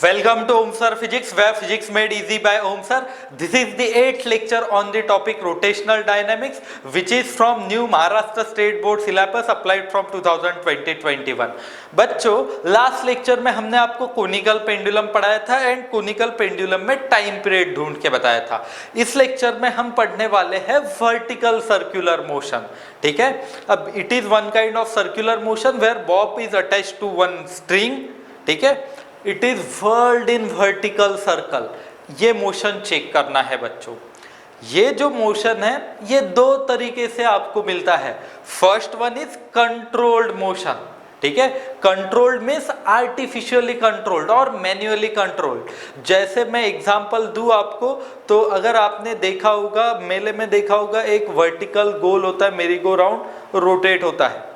Welcome to Om Sir Physics, where physics made easy by Om Sir. This is the 8th lecture on the topic rotational dynamics, which is from new Maharashtra State Board syllabus applied from 2020-21. बच्चों, last lecture में हमने आपको conical pendulum पढ़ाया था and conical pendulum में time period ढूंढ के बताया था। इस लेक्चर में हम पढ़ने वाले हैं वर्टिकल सर्कुलर मोशन। ठीक है, अब it is one kind of circular motion where bob is attached to one string. ठीक है, it is world in vertical circle. ये मोशन चेक करना है बच्चों। ये जो मोशन है ये दो तरीके से आपको मिलता है। First one is controlled motion. ठीक है, कंट्रोल्ड मीन्स आर्टिफिशियली कंट्रोल्ड और मैन्युअली कंट्रोल्ड। जैसे मैं एग्जांपल दूं आपको, तो अगर आपने देखा होगा, मेले में देखा होगा, एक वर्टिकल गोल होता है, मेरी गो राउंड रोटेट होता है।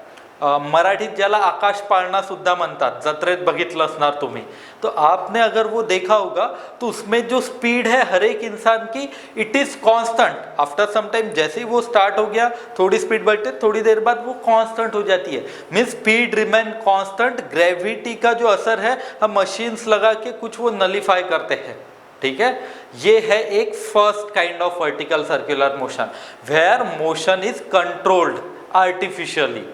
मराठीत ज्याला आकाश पाळणा सुद्धा म्हणतात, जत्रेत बघितलं असणार तुम्ही। तो आपने अगर वो देखा होगा तो उसमें जो स्पीड है हर एक इंसान की, it is constant. After some time जैसे ही वो स्टार्ट हो गया, थोड़ी स्पीड बढ़ते, थोड़ी देर बाद वो कांस्टेंट हो जाती है। Means speed remain constant. Gravity का जो असर है हम मशीन्स लगा के कुछ वो नलीफाई करते हैं। ठीक है, ये है एक first kind of vertical circular motion where motion is controlled artificially.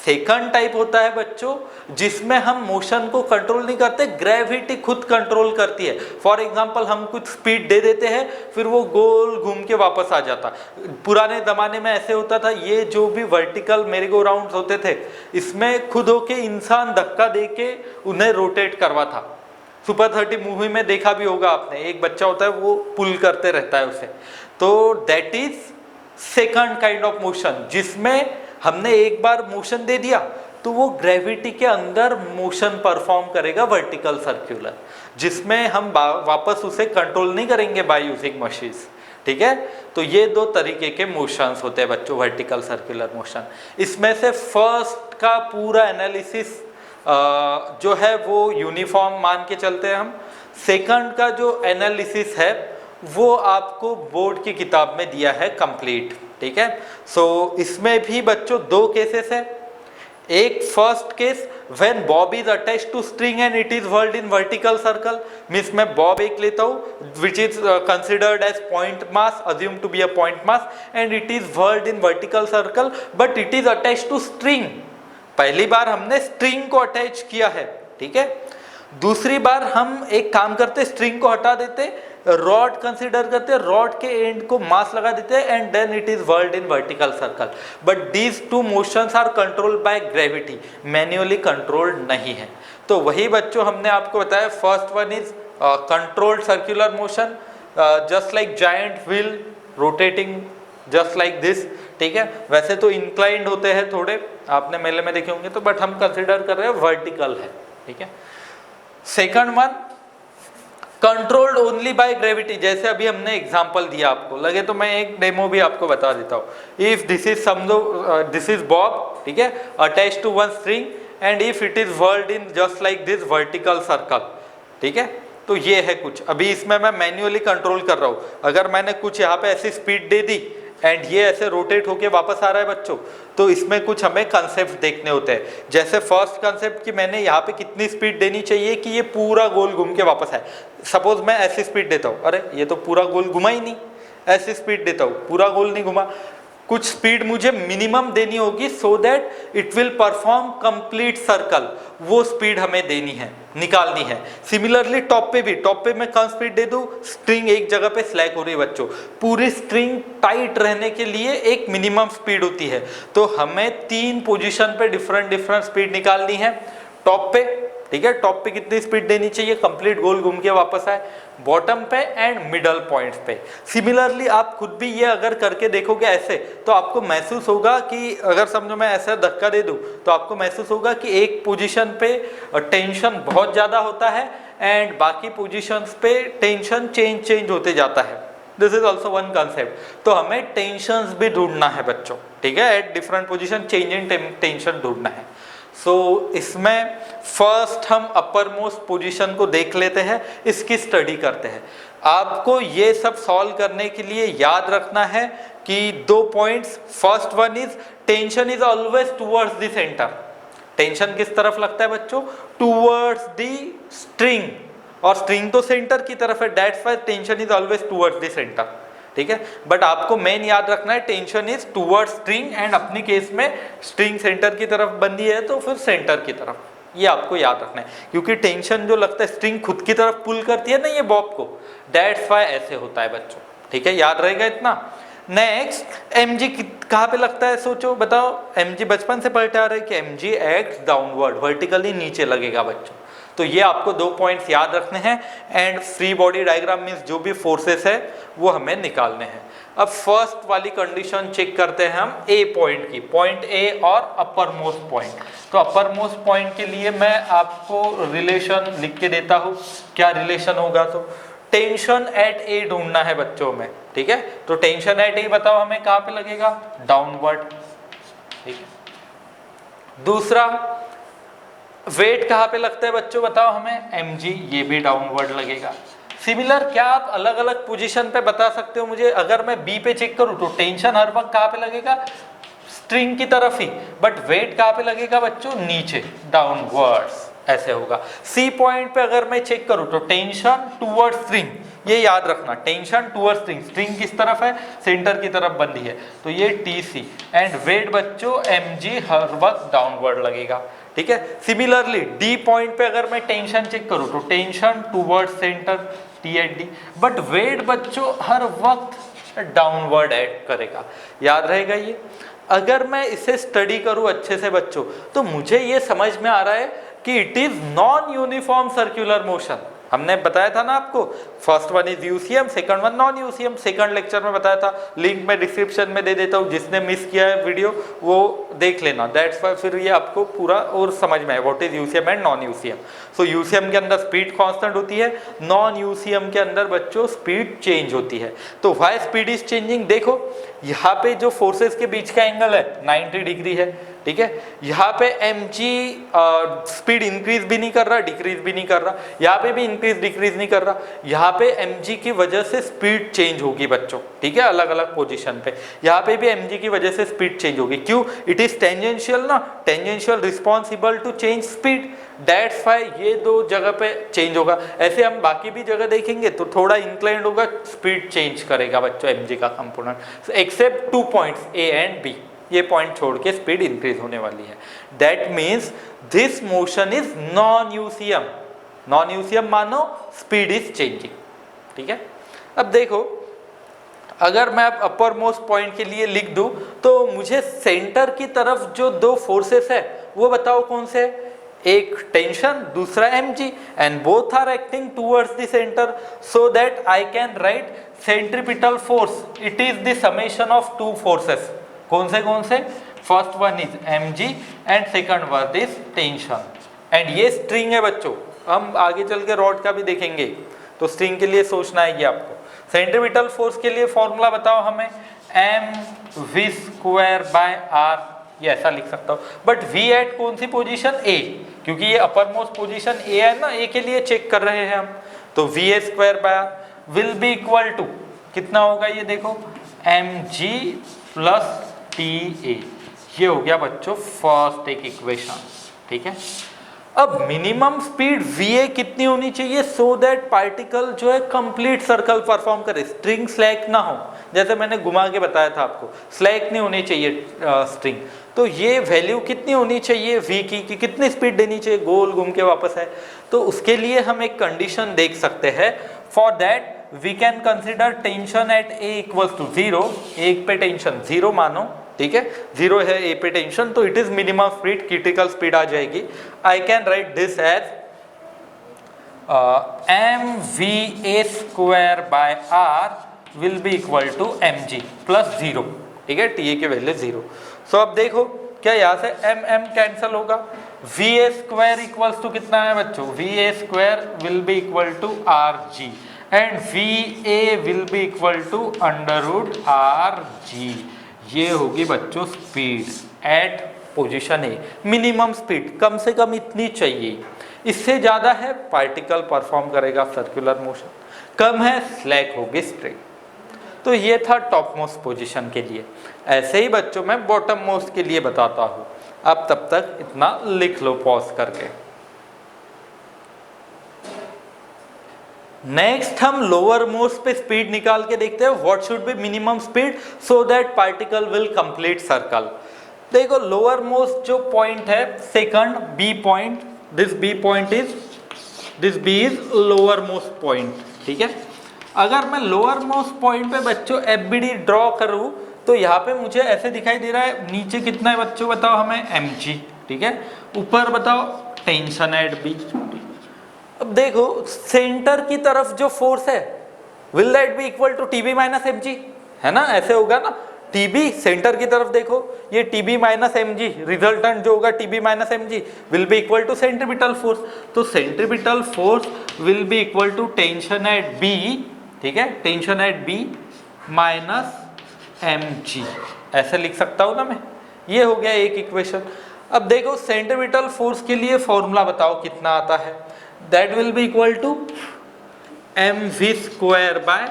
Second type होता है बच्चों जिसमें हम मोशन को कंट्रोल नहीं करते, ग्रेविटी खुद कंट्रोल करती है। फॉर एग्जांपल हम कुछ स्पीड दे देते हैं, फिर वो गोल घूम के वापस आ जाता। पुराने जमाने में ऐसे होता था, ये जो भी वर्टिकल मेरी गो राउंड होते थे, इसमें खुद होके इंसान धक्का दे के उन्हें रोटेट करवा था। सुपर 30 मूवी में देखा भी होगा आपने, एक बच्चा होता है वो पुल करते रहता है उसे। तो that is second kind of motion, जिसमें हमने एक बार मोशन दे दिया तो वो ग्रेविटी के अंदर मोशन परफॉर्म करेगा वर्टिकल सर्कुलर, जिसमें हम वापस उसे कंट्रोल नहीं करेंगे बाय यूजिंग मशीन्स। ठीक है, तो ये दो तरीके के मोशंस होते हैं बच्चों, वर्टिकल सर्कुलर मोशन। इसमें से फर्स्ट का पूरा एनालिसिस जो है वो यूनिफॉर्म मान के चलते हैं हम। सेकंड का जो एनालिसिस है वो आपको बोर्ड की किताब में दिया है कंप्लीट। ठीक है, सो इसमें भी बच्चों दो केसेस है। एक first case when bob is attached to string and it is world in vertical circle. Means मैं बॉब एक लेता हूँ which is considered as point mass, assume to be a point mass, and it is world in vertical circle but it is attached to string. पहली बार हमने string को attach किया है। ठीक है, दूसरी बार हम एक काम करते, स्ट्रिंग को हटा देते, रॉड कंसीडर करते, रॉड के एंड को मास लगा देते and then it is world in vertical circle. But these two motions are controlled by gravity, manually controlled नहीं है। तो वही बच्चों हमने आपको बताया, first one is controlled circular motion, just like giant wheel rotating just like this. ठीक है, वैसे तो इंक्लाइंड होते हैं थोड़े, आपने मेले में देखे होंगे, तो बट हम कंसीडर कर रहे हैं वर्टिकल है। ठीक है, second one controlled only by gravity. जैसे अभी हमने एग्जांपल दिया, आपको लगे तो मैं एक डेमो भी आपको बता देता हूँ। इफ दिस इज समझो दिस इज बॉब, ठीक है, attach to one string, and if it is world in just like this vertical circle. ठीक है, तो ये है कुछ। अभी इसमें मैं मैन्युअली कंट्रोल कर रहा हूँ। अगर मैंने कुछ यहाँ पे ऐसी स्पीड दे दी एंड ये ऐसे रोटेट होके वापस आ रहा है बच्चों, तो इसमें कुछ हमें कंसेप्ट देखने होते हैं। जैसे फर्स्ट कंसेप्ट कि मैंने यहाँ पे कितनी स्पीड देनी चाहिए कि ये पूरा गोल घूम के वापस आए। सपोज मैं ऐसी स्पीड देता हूँ, अरे ये तो पूरा गोल घुमा ही नहीं। ऐसी स्पीड देता हूँ, पूरा गोल नहीं घुमा। कुछ स्पीड मुझे मिनिमम देनी होगी so that it will perform complete circle. वो स्पीड हमें देनी है, निकालनी है। सिमिलरली टॉप पे भी, टॉप पे मैं कम स्पीड दे दूं, स्ट्रिंग एक जगह पे स्लैक हो रही है बच्चों। पूरी स्ट्रिंग टाइट रहने के लिए एक मिनिमम स्पीड होती है, तो हमें 3 पोजीशन पे डिफरेंट स्पीड निकालनी है। टॉप पे, ठीक है, टॉप पे कितनी स्पीड देनी चाहिए, कंप्लीट गोल घूम के वापस आए। बॉटम पे एंड मिडल पॉइंट्स पे। सिमिलरली आप खुद भी ये अगर करके देखोगे ऐसे, तो आपको महसूस होगा कि अगर समझो मैं ऐसा धक्का दे दूं, तो आपको महसूस होगा कि एक पोजीशन पे टेंशन बहुत ज़्यादा होता है एंड बाकी पोजीशंस पे टेंशन चेंज होते जाता है। This is also one concept. तो हमें टेंशंस भी ढूंढना है बच्चों। ठीक है, at different position change in tension ढूंढना है। सो इसमें फर्स्ट हम अपर मोस्ट पोजीशन को देख लेते हैं, इसकी स्टडी करते हैं। आपको ये सब सॉल्व करने के लिए याद रखना है कि 2 points. First one is tension is always towards the centre. Tension किस तरफ लगता है बच्चों? Towards the string. और स्ट्रिंग तो सेंटर की तरफ है, that's why tension is always towards the centre, ठीक है। बट आपको मेन याद रखना है tension is towards string, and अपनी केस में स्ट्रिंग सेंटर की तरफ बंधी है तो फिर सेंटर की तरफ, ये आपको याद रखना है, क्योंकि टेंशन जो लगता है स्ट्रिंग खुद की तरफ पुल करती है ना ये बॉब को, दैट्स व्हाई ऐसे होता है बच्चों, ठीक है, याद रहेगा इतना। नेक्स्ट mg कहाँ पे लगता है, सोचो बताओ। mg बचपन से पढ़ते आ रहे हैं कि mg एक्ट डाउनवर्ड, वर्टिकली नीचे लगेगा बच्चों, तो ये आपको 2 पॉइंट्स याद रखने हैं। And free body diagram means जो भी फोर्सेस है वो हमें निकालने हैं। अब फर्स्ट वाली कंडीशन चेक करते हैं हम ए पॉइंट की, पॉइंट ए और अपर मोस्ट पॉइंट। तो अपर मोस्ट पॉइंट के लिए मैं आपको रिलेशन लिख के देता हूँ, क्या रिलेशन होगा, तो टेंशन एट ए ढूंढना है बच्चों में, ठीक है। तो टेंशन एट ए बताओ हमें कहाँ पे लगेगा, डाउनवर्ड, ठीक है। दूसरा वेट कहाँ पे लगता है बच्चों बताओ हमें, mg, ये भी डाउनवर्ड लगेगा। सिमिलर क्या आप अलग अलग पोजीशन पे बता सकते हो मुझे, अगर मैं बी पे चेक करूँ तो टेंशन हर वक्त कहाँ पे लगेगा, स्ट्रिंग की तरफ ही, बट वेट कहाँ पे लगेगा बच्चों, नीचे, डाउनवर्ड्स, ऐसे होगा। सी पॉइंट पे अगर मैं चेक करूँ तो टेंशन टुवर्ड स्ट्रिंग, ये याद रखना, टेंशन टुवर्ड स्ट्रिंग, स्ट्रिंग किस तरफ है, सेंटर की तरफ बंधी है, तो ये TC, एंड वेट बच्चों mg हर वक्त डाउनवर्ड लगेगा, ठीक है। सिमिलरली डी पॉइंट पे अगर मैं टेंशन चेक करूँ तो tension toward centre, T at D, but weight बच्चों हर वक्त डाउनवर्ड एक्ट करेगा, याद रहेगा ये। अगर मैं इसे स्टडी करूं अच्छे से बच्चों तो मुझे ये समझ में आ रहा है कि it is non uniform circular motion. हमने बताया था ना आपको, first one is UCM, second one non UCM, second lecture में बताया था, लिंक मैं डिस्क्रिप्शन में दे देता हूँ, जिसने मिस किया है वीडियो वो देख लेना, दैट्स वाई फिर ये आपको पूरा और समझ में आए what is UCM and non UCM. So UCM के अंदर स्पीड कांस्टेंट होती है, नॉन यूसीएम के अंदर बच्चों स्पीड चेंज होती है। तो व्हाई स्पीड इज चेंजिंग, देखो यहाँ पे जो फोर्सेस के बीच का एंगल है 90 डिग्री है, ठीक है। यहाँ पे mg स्पीड इंक्रीज भी नहीं कर रहा, डिक्रीज भी नहीं कर रहा, यहाँ पे भी इंक्रीज डिक्रीज नहीं कर रहा, यहाँ पे mg की वजह से स्पीड चेंज होगी बच्चों, ठीक है, अलग अलग पोजीशन पे। यहाँ पे भी mg की वजह से स्पीड चेंज होगी, क्यों, इट इज टेंजेंशियल ना, tangential responsible to change speed, that's why ये 2 जगह पे चेंज होगा। ऐसे हम बाकी भी जगह देखेंगे तो थोड़ा इंक्लाइंड होगा, स्पीड चेंज करेगा बच्चों mg का component, except 2 points A and B, ये पॉइंट छोड़ के स्पीड इंक्रीज होने वाली है। That means this motion is non UCM, non UCM मानो स्पीड इज चेंजिंग, ठीक है। अब देखो अगर मैं अपर मोस्ट पॉइंट के लिए लिख दूं तो मुझे सेंटर की तरफ जो 2 फोर्सेस है वो बताओ कौन से, एक टेंशन दूसरा mg, and both are acting towards the centre, so that I can write centripetal force, it is the summation of 2 forces, कौन से, first one is mg and second one is tension, and ये string है बच्चों, हम आगे चल के rod का भी देखेंगे, तो स्ट्रिंग के लिए सोचना है ये आपको। सेंट्रीपिटल फोर्स के लिए फॉर्मूला बताओ हमें, mv²/r, ये ऐसा लिख सकता हूँ, बट v एट कौन सी पोजीशन, A, क्योंकि ये अपर मोस्ट पोजीशन A है ना, A के लिए चेक कर रहे हैं हम, तो va² will be equal to कितना होगा, ये देखो mg प्लस TA, ये हो गया बच्चों फर्स्ट एक इक्वेशन, ठीक है। अब मिनिमम स्पीड va कितनी होनी चाहिए, सो दैट पार्टिकल जो है कंप्लीट सर्कल परफॉर्म करे, स्ट्रिंग स्लैक ना हो, जैसे मैंने घुमा के बताया था आपको, स्लैक नहीं होनी चाहिए स्ट्रिंग, तो ये वैल्यू कितनी होनी चाहिए v की, कि कितनी स्पीड देनी चाहिए, गोल घूम के वापस है। तो उसके लिए हम एक कंडीशन देख सकते हैं, for that we can consider tension at a equals to 0, एक पे टेंशन 0 मानो, ठीक है, 0 है a पे टेंशन, तो it is minimum speed, critical speed आ जाएगी। I can write this as mva²/r will be equal to mg plus 0, ठीक है, TA की वैल्यू 0। सो अब देखो क्या यहाँ से m कैंसिल होगा, va² इक्वल्स टू कितना है बच्चों, va² will be equal to rg and va will be equal to √rg, ये होगी बच्चों speed at position A. Minimum speed कम से कम इतनी चाहिए, इससे ज़्यादा है पार्टिकल परफॉर्म करेगा सर्कुलर मोशन, कम है स्लैक होगी स्ट्रेट। तो ये था टॉप मोस्ट पोजीशन के लिए। ऐसे ही बच्चों मैं बॉटम मोस्ट के लिए बताता हूँ, अब तब तक इतना लिख लो पॉज करके। नेक्स्ट हम लोअर मोस्ट पे स्पीड निकाल के देखते हैं, what should be minimum speed so that particle will complete circle. देखो लोअर मोस्ट जो पॉइंट है second B point, this B point is, this B is lower most point, ठीक है। अगर मैं लोअर मोस्ट पॉइंट पे बच्चों एफ बी डी ड्रॉ करूँ तो यहाँ पे मुझे ऐसे दिखाई दे रहा है, नीचे कितना है बच्चों बताओ हमें, mg, ठीक है। ऊपर बताओ टेंशन एट बी। अब देखो सेंटर की तरफ जो फोर्स है will that be equal to TB minus MG, है ना, ऐसे होगा ना। टीबी सेंटर की तरफ देखो, ये टीबी माइनस एमजी, रिजल्टेंट जो होगा TB minus MG will be equal to centripetal force. तो centripetal force will be equal to tension at B, ठीक है, tension at B minus mg, ऐसे लिख सकता हूं ना मैं। ये हो गया एक इक्वेशन। अब देखो सेंट्रीपिटल फोर्स के लिए फॉर्मूला बताओ कितना आता है, that will be equal to mv square by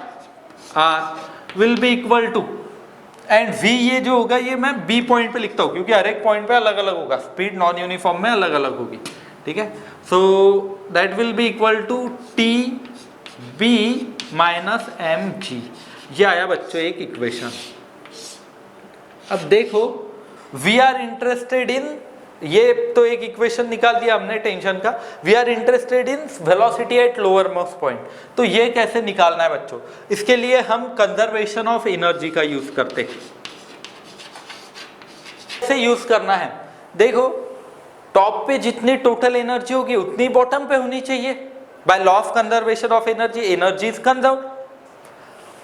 r will be equal to, and v ये जो होगा ये मैं b पॉइंट पे लिखता हूँ क्योंकि हर एक पॉइंट पे अलग अलग होगा, स्पीड नॉन यूनिफॉर्म में अलग अलग होगी, ठीक है। So that will be equal to T B minus mg, ये आया बच्चों एक इक्वेशन। अब देखो वी आर इंटरेस्टेड इन, ये तो एक इक्वेशन निकाल दिया हमने टेंशन का, we are interested in velocity at lower most point. तो ये कैसे निकालना है बच्चों, इसके लिए हम कंजर्वेशन ऑफ एनर्जी का यूज करते हैं। कैसे यूज करना है, देखो टॉप पे जितनी टोटल एनर्जी होगी उतनी बॉटम पे होनी चाहिए, by law of conservation of energy, energy is conserved.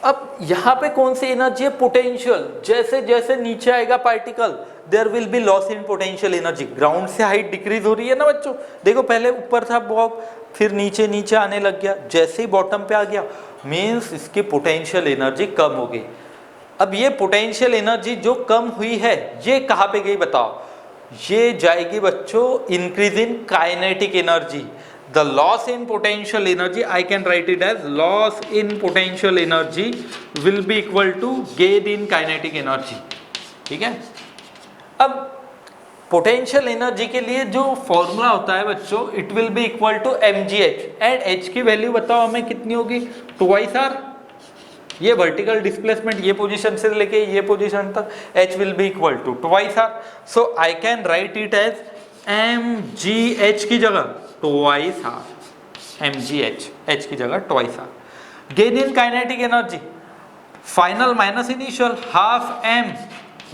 अब यहाँ पे कौन सी एनर्जी है, पोटेंशियल, जैसे जैसे नीचे आएगा particle there will be loss in potential energy, ground से हाइट डिक्रीज हो रही है ना बच्चों। देखो पहले ऊपर था बॉब, फिर नीचे नीचे आने लग गया, जैसे ही बॉटम पे आ गया मीन्स इसकी पोटेंशियल एनर्जी कम हो गई। अब ये पोटेंशियल एनर्जी जो कम हुई है ये कहाँ पे गई बताओ, ये जाएगी बच्चों increase in kinetic energy. The loss in potential energy, I can write it as loss in potential energy will be equal to gain in kinetic energy, ठीक है। अब पोटेंशियल एनर्जी के लिए जो फॉर्मूला होता है बच्चों, it will be equal to mgh, and h की वैल्यू बताओ हमें कितनी होगी, 2r। ये वर्टिकल डिस्प्लेसमेंट ये पोजीशन से लेके ये पोजीशन तक, h will be equal to 2r। So I can write it as mgh की जगह twice r, mgh, h की जगह twice r। Gain in kinetic energy final minus initial, half m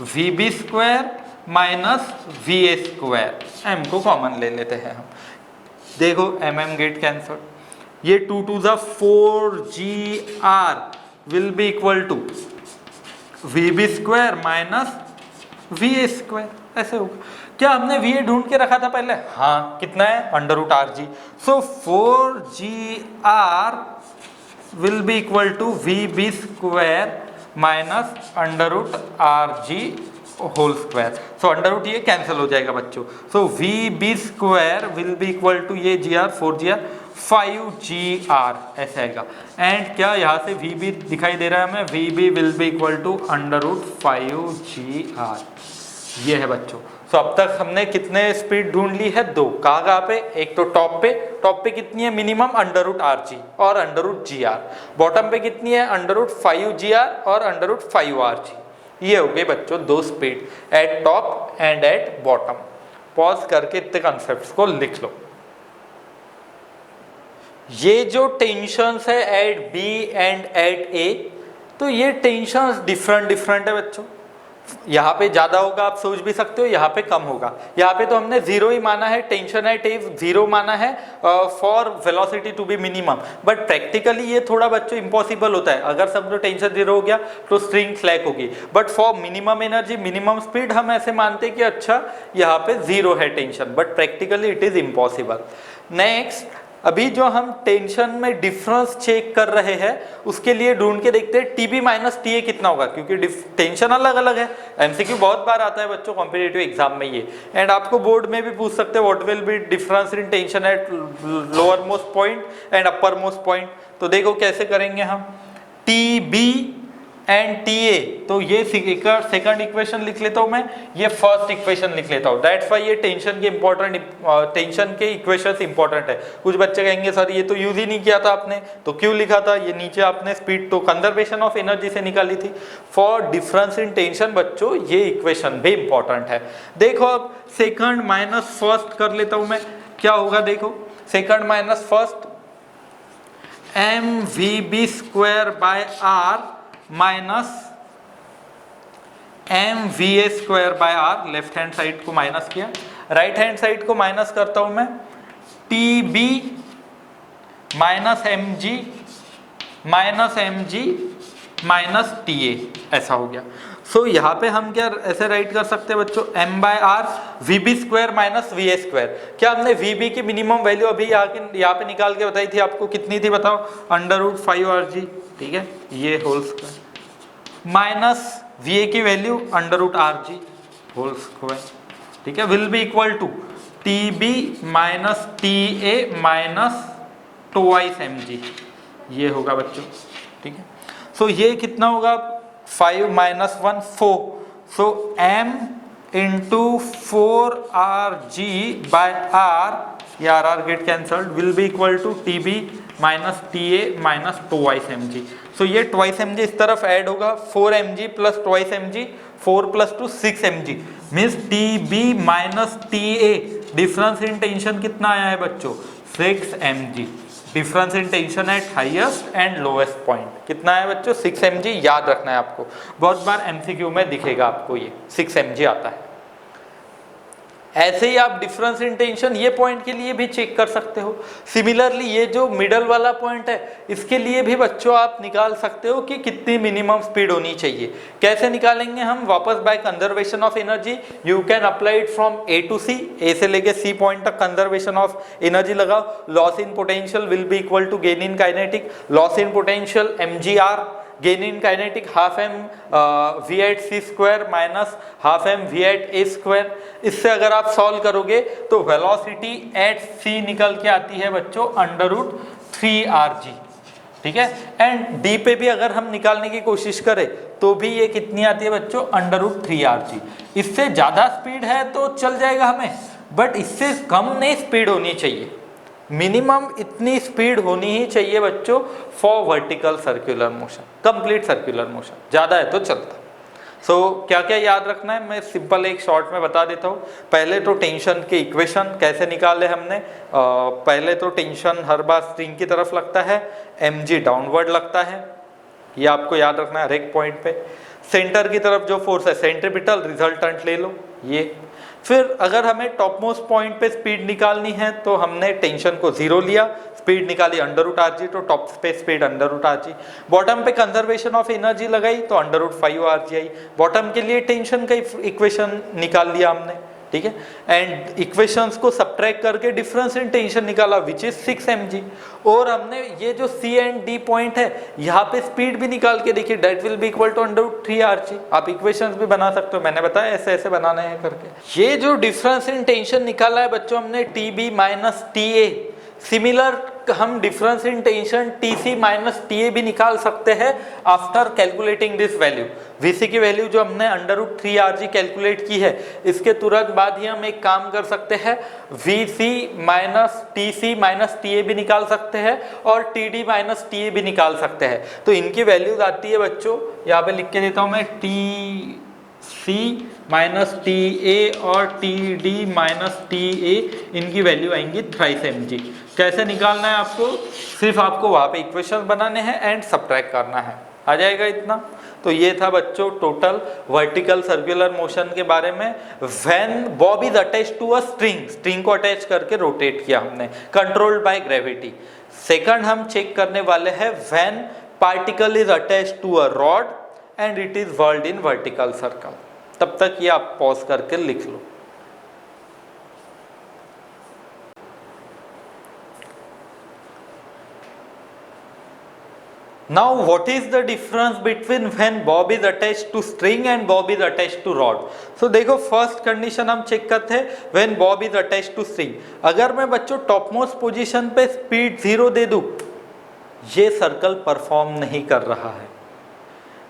vb square minus va square, m को common ले लेते हैं हम, देखो mm गेट कैंसल, ये 2 to the 4gr will be equal to vb square minus va square, ऐसे होगा। क्या हमने va ढूंढ के रखा था पहले, हाँ कितना है, under root R G. So 4gr will be equal to vb square minus under root R G whole square. So under root ये कैंसिल हो जाएगा बच्चों। So vb square will be equal to ये gr 4gr 5gr, ऐसे आएगा। And क्या यहाँ से vb दिखाई दे रहा है हमें, vb will be equal to under root 5gr, ये है बच्चों। सो अब तक हमने कितने स्पीड ढूंढ ली है, दो। कहाँ पे, एक तो टॉप पे कितनी है minimum, under root R G और under root G R. Bottom पे कितनी है, अंडर रूट 5gr और अंडर रूट 5rg। ये हो गए बच्चों दो speed, eight top and at bottom. Pause करके इतने कॉन्सेप्ट्स को लिख लो। ये जो टेंशंस है एट बी एंड एट ए, तो ये टेंशंस डिफरेंट है बच्चों। यहाँ पे ज्यादा होगा आप सोच भी सकते हो, यहाँ पे कम होगा। यहाँ पे तो हमने जीरो ही माना है, टेंशन एट ए जीरो माना है for velocity to be minimum, but practically ये थोड़ा बच्चों इम्पॉसिबल होता है। अगर समझो टेंशन जीरो हो गया तो स्ट्रिंग स्लैक होगी, but for minimum energy minimum speed हम ऐसे मानते हैं कि अच्छा यहाँ पे जीरो है tension, but practically it is impossible. Next, अभी जो हम टेंशन में डिफरेंस चेक कर रहे हैं उसके लिए ढूंढ के देखते हैं टीबी माइनस टीए कितना होगा, क्योंकि टेंशन अलग अलग है। एमसीक्यू बहुत बार आता है बच्चों कॉम्पिटिटिव एग्जाम में ये, एंड आपको बोर्ड में भी पूछ सकते हैं what will be difference in tension eight lower most point and upper most point. तो देखो कैसे करेंगे हम, टीबी एंड टी ए, तो ये सेकंड इक्वेशन लिख लेता हूं मैं, ये फर्स्ट इक्वेशन लिख लेता हूं। दैट्स व्हाई ये टेंशन के इक्वेशंस इंपॉर्टेंट है। कुछ बच्चे कहेंगे सर ये तो यूज ही नहीं किया था आपने, तो क्यों लिखा था? ये नीचे आपने स्पीड तो कंजर्वेशन ऑफ एनर्जी से निकाली थी। फॉर डिफरेंस इन टेंशन बच्चों ये इक्वेशन भी इंपॉर्टेंट है। देखो अब सेकंड माइनस फर्स्ट कर लेता हूं मैं, क्या होगा देखो, second minus first mvb² by r minus mva² by r, left hand side को माइनस किया, राइट हैंड साइड को माइनस करता हूं मैं, tb minus mg minus ta, ऐसा हो गया। सो यहाँ पे हम क्या ऐसे राइट कर सकते हैं बच्चों, m/r vb² माइनस va²। क्या हमने vb की मिनिमम वैल्यू अभी यहाँ पे निकाल के बताई थी आपको, कितनी थी बताओ? √5rg, ठीक है, ये होल स्क्वायर माइनस va की वैल्यू √rg होल स्क्वायर, ठीक है, will be equal to tb minus ta minus twice mg, ये होगा बच्चों, ठीक है। सो ये कितना होगा? 5 minus 1 4, so m into 4rg by r, ये r get cancelled, will be equal to tb minus ta minus twice mg। So ये ट्वाइस mg इस तरफ ऐड होगा, 4mg plus twice mg, 4 plus 2 6 mg, means tb minus ta, difference in tension कितना आया है बच्चों? 6 mg। Difference in tension at highest and lowest point कितना है बच्चों? 6 mg, याद रखना है आपको, बहुत बार एमसीक्यू में दिखेगा आपको, ये 6 mg आता है। ऐसे ही आप डिफरेंस इन टेंशन ये पॉइंट के लिए भी चेक कर सकते हो। सिमिलरली ये जो मिडल वाला पॉइंट है इसके लिए भी बच्चों आप निकाल सकते हो कि कितनी मिनिमम स्पीड होनी चाहिए। कैसे निकालेंगे हम? वापस by conservation of energy, you can apply it from A to C, A से लेके सी पॉइंट तक कंजर्वेशन ऑफ एनर्जी लगाओ। Loss in potential will be equal to gain in kinetic, loss in potential mgr, gain in kinetic half m v/c² minus half m v/a²। इससे अगर आप solve करोगे तो velocity at c निकल के आती है बच्चों √3rg, ठीक है। एंड d पे भी अगर हम निकालने की कोशिश करें तो भी ये कितनी आती है बच्चों? √3rg। इससे ज़्यादा स्पीड है तो चल जाएगा हमें, बट इससे कम नहीं स्पीड होनी चाहिए। मिनिमम इतनी स्पीड होनी ही चाहिए बच्चों for vertical circular motion, complete circular motion, ज़्यादा है तो चलता। सो क्या क्या याद रखना है मैं सिंपल एक शॉर्ट में बता देता हूँ। पहले तो टेंशन के इक्वेशन कैसे निकाले हमने, पहले तो टेंशन हर बार स्ट्रिंग की तरफ लगता है, mg डाउनवर्ड लगता है, ये आपको याद रखना है हर एक पॉइंट पे। सेंटर की तरफ जो फोर्स है सेंट्रीपिटल, रिजल्टेंट ले लो ये। फिर अगर हमें टॉप मोस्ट पॉइंट पे स्पीड निकालनी है तो हमने टेंशन को 0 लिया, स्पीड निकाली √rg, तो टॉप पे स्पीड √rg। बॉटम पे कंजर्वेशन ऑफ एनर्जी लगाई तो √5rg आई। बॉटम के लिए टेंशन का इक्वेशन निकाल लिया हमने, ठीक है। एंड इक्वेशंस को सब्ट्रैक्ट करके डिफरेंस इन टेंशन निकाला विच इज 6 mg। और हमने ये जो C एंड D पॉइंट है यहाँ पे स्पीड भी निकाल के देखिए, that will be equal to √3rg। आप इक्वेशंस भी बना सकते हो, मैंने बताया ऐसे ऐसे बनाना है करके। ये जो डिफरेंस इन टेंशन निकाला है बच्चों हमने tb माइनस ta, सिमिलर हम difference in tension Tc minus Ta भी निकाल सकते हैं after calculating this value. Vc की वैल्यू जो हमने √3rg कैलकुलेट की है इसके तुरंत बाद ही हम एक काम कर सकते हैं, Vc minus Tc minus Ta भी निकाल सकते हैं और Td माइनस Ta भी निकाल सकते हैं। तो इनकी वैल्यूज आती है बच्चों, यहाँ पे लिख के देता हूँ मैं, Tc माइनस Ta और Td माइनस Ta, इनकी वैल्यू आएंगी 3 mg। कैसे निकालना है आपको? सिर्फ आपको वहाँ पे इक्वेशन बनाने हैं एंड सब्ट्रैक्ट करना है, आ जाएगा इतना। तो ये था बच्चों टोटल वर्टिकल सर्कुलर मोशन के बारे में। When bob is attached to a string, string को अटैच करके रोटेट किया हमने, कंट्रोल्ड बाय ग्रेविटी। सेकंड हम चेक करने वाले हैं when particle is attached to a rod and it is whirled in vertical circle. तब तक ये आप पॉज करके लिख लो। Now what is the difference between when bob is attached to string and bob is attached to rod? So देखो first condition हम check करते हैं when bob is attached to string। अगर मैं बच्चों टॉप मोस्ट पोजीशन पे speed 0 दे दूं, ये सर्कल परफॉर्म नहीं कर रहा है।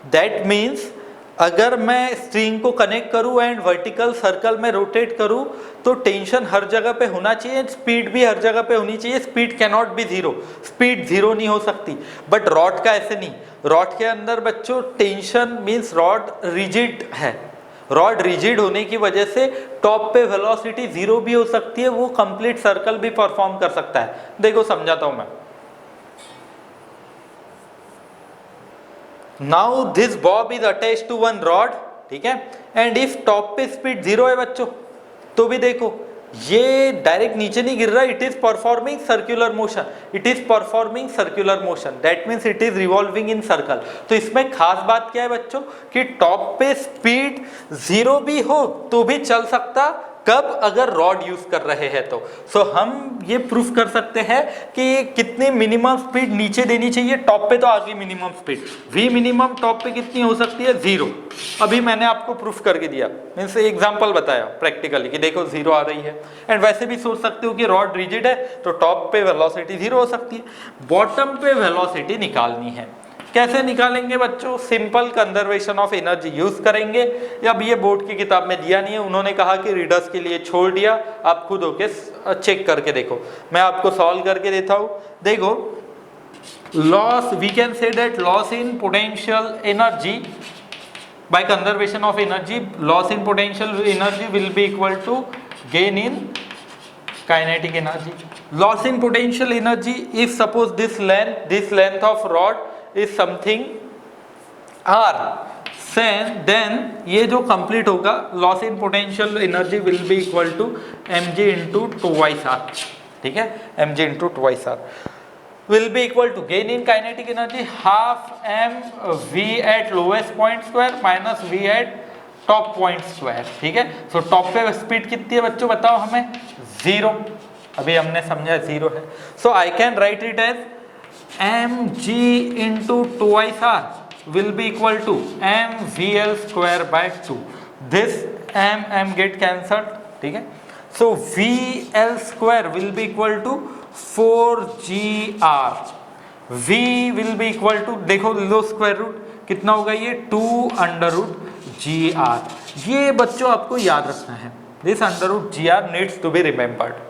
दैट मीन्स अगर मैं स्ट्रिंग को कनेक्ट करूं एंड वर्टिकल सर्कल में रोटेट करूं तो टेंशन हर जगह पे होना चाहिए, स्पीड भी हर जगह पे होनी चाहिए। Speed can not be zero, speed zero नहीं हो सकती। बट रॉड का ऐसे नहीं, रॉड के अंदर बच्चों टेंशन मीन्स रॉड रिजिड है, रॉड रिजिड होने की वजह से टॉप पे वेलोसिटी जीरो भी हो सकती है, वो कंप्लीट सर्कल भी परफॉर्म कर सकता है। देखो समझाता हूं मैं। Now this bob is attach to one rod, ठीक है, एंड इफ टॉप पे स्पीड जीरो है बच्चों तो भी देखो ये डायरेक्ट नीचे नहीं गिर रहा, it is performing circular motion, it is performing circular motion, that means it is revolving in circle. तो इसमें खास बात क्या है बच्चों कि टॉप पे स्पीड जीरो भी हो तो भी चल सकता, कब, अगर रॉड यूज कर रहे हैं तो। सो हम ये प्रूफ कर सकते हैं कि कितनी मिनिमम स्पीड नीचे देनी चाहिए, टॉप पे तो आ गई minimum speed, V minimum top पे कितनी हो सकती है, जीरो। अभी मैंने आपको प्रूफ करके दिया, मीन्स एग्जांपल बताया प्रैक्टिकली कि देखो जीरो आ रही है। एंड वैसे भी सोच सकते हो कि रॉड रिजिड है तो टॉप पे वेलोसिटी जीरो हो सकती है। बॉटम पे वेलोसिटी निकालनी है, कैसे निकालेंगे बच्चों, simple conservation of energy use करेंगे। अब ये बोर्ड की किताब में दिया नहीं है, उन्होंने कहा कि रीडर्स के लिए छोड़ दिया, आप खुद होके चेक करके देखो। मैं आपको सॉल्व करके देता हूं। देखो loss, we can say that loss in potential energy by conservation of energy, loss in potential energy will be equal to gain in kinetic energy. Loss in potential energy, if suppose this length of rod is something r, then ये जो complete होगा loss in potential energy will be equal to mg into twice r, ठीक है, mg into twice r will be equal to gain in kinetic energy half m v at lowest point square minus v at top point square, ठीक है। So top पे speed कितनी है बच्चों बताओ हमें, जीरो, अभी हमने समझा जीरो है। So I can write it as mg into twice r will be equal to mvl square by 2, this m get cancelled, ठीक है। सो vl square will be equal to 4gr, v will be equal to, देखो लो square root कितना होगा ये 2 under root gr। ये बच्चों आपको याद रखना है, this under root gr needs to be remembered.